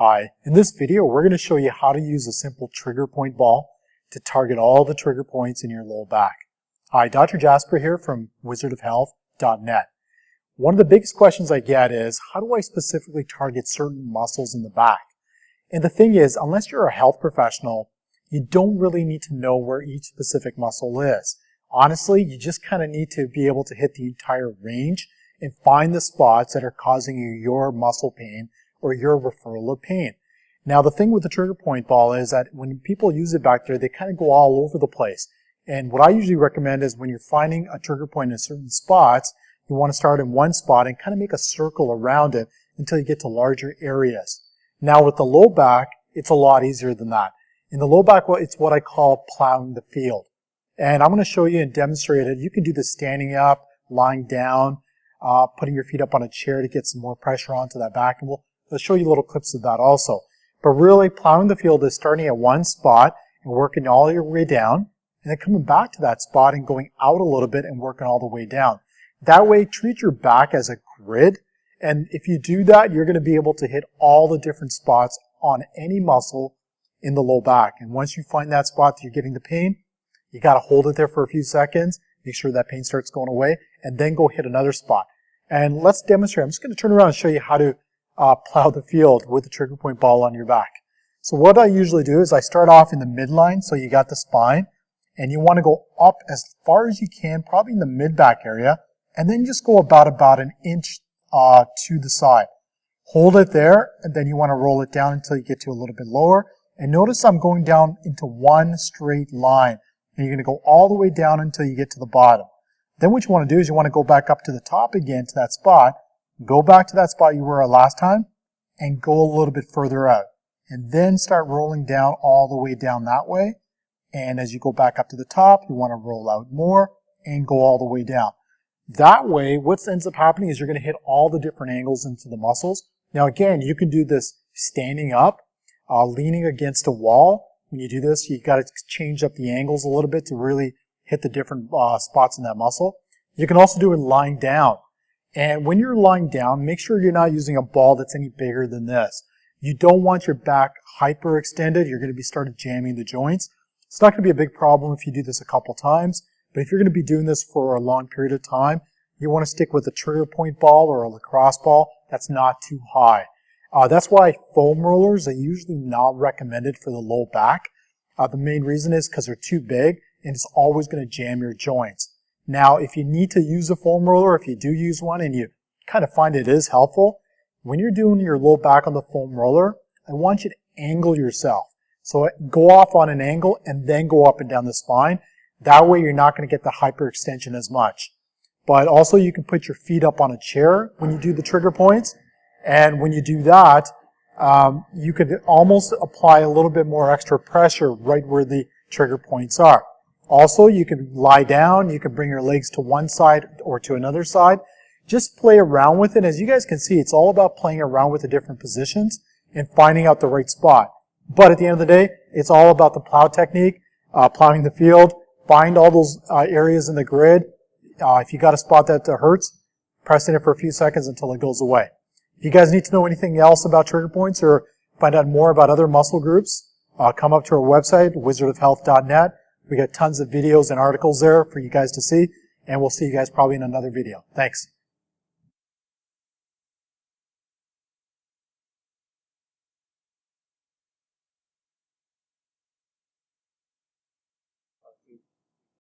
Hi, in this video we're going to show you how to use a simple trigger point ball to target all the trigger points in your low back. Hi, Dr. Jasper here from wizardofhealth.net. One of the biggest questions I get is, how do I specifically target certain muscles in the back? And the thing is, unless you're a health professional, you don't really need to know where each specific muscle is. Honestly, you just kind of need to be able to hit the entire range and find the spots that are causing you your muscle pain or your referral of pain. Now, the thing with the trigger point ball is that when people use it back there, they kind of go all over the place. And what I usually recommend is when you're finding a trigger point in certain spots, you want to start in one spot and kind of make a circle around it until you get to larger areas. Now, with the low back, it's a lot easier than that. In the low back, it's what I call plowing the field. And I'm going to show you and demonstrate it. You can do this standing up, lying down, putting your feet up on a chair to get some more pressure onto that back. And I'll show you little clips of that also. But really, plowing the field is starting at one spot and working all your way down, and then coming back to that spot and going out a little bit and working all the way down. That way, treat your back as a grid, and if you do that, you're going to be able to hit all the different spots on any muscle in the low back. And once you find that spot that you're getting the pain, you got to hold it there for a few seconds, make sure that pain starts going away, and then go hit another spot. And let's demonstrate. I'm just going to turn around and show you how to plow the field with the trigger point ball on your back. So what I usually do is I start off in the midline, so you got the spine, and you want to go up as far as you can, probably in the mid-back area, and then just go about an inch to the side. Hold it there, and then you want to roll it down until you get to a little bit lower. And notice I'm going down into one straight line, and you're going to go all the way down until you get to the bottom. Then what you want to do is you want to go back up to the top again to that spot, go back to that spot you were at last time, and go a little bit further out. And then start rolling down all the way down that way. And as you go back up to the top, you want to roll out more and go all the way down. That way, what ends up happening is you're going to hit all the different angles into the muscles. Now again, you can do this standing up, leaning against a wall. When you do this, you've got to change up the angles a little bit to really hit the different spots in that muscle. You can also do it lying down. And when you're lying down, make sure you're not using a ball that's any bigger than this. You don't want your back hyperextended. You're going to be starting jamming the joints. It's not going to be a big problem if you do this a couple times, but if you're going to be doing this for a long period of time, you want to stick with a trigger point ball or a lacrosse ball that's not too high. That's why foam rollers are usually not recommended for the low back. The main reason is because they're too big and it's always going to jam your joints. Now, if you need to use a foam roller, if you do use one and you kind of find it is helpful, when you're doing your low back on the foam roller, I want you to angle yourself. So go off on an angle and then go up and down the spine. That way you're not going to get the hyperextension as much. But also you can put your feet up on a chair when you do the trigger points. And when you do that, you could almost apply a little bit more extra pressure right where the trigger points are. Also, you can lie down, you can bring your legs to one side or to another side. Just play around with it. As you guys can see, it's all about playing around with the different positions and finding out the right spot. But at the end of the day, it's all about the plow technique, plowing the field. Find all those areas in the grid. If you got a spot that hurts, press in it for a few seconds until it goes away. If you guys need to know anything else about trigger points or find out more about other muscle groups, come up to our website, wizardofhealth.net. We got tons of videos and articles there for you guys to see, and we'll see you guys probably in another video. Thanks.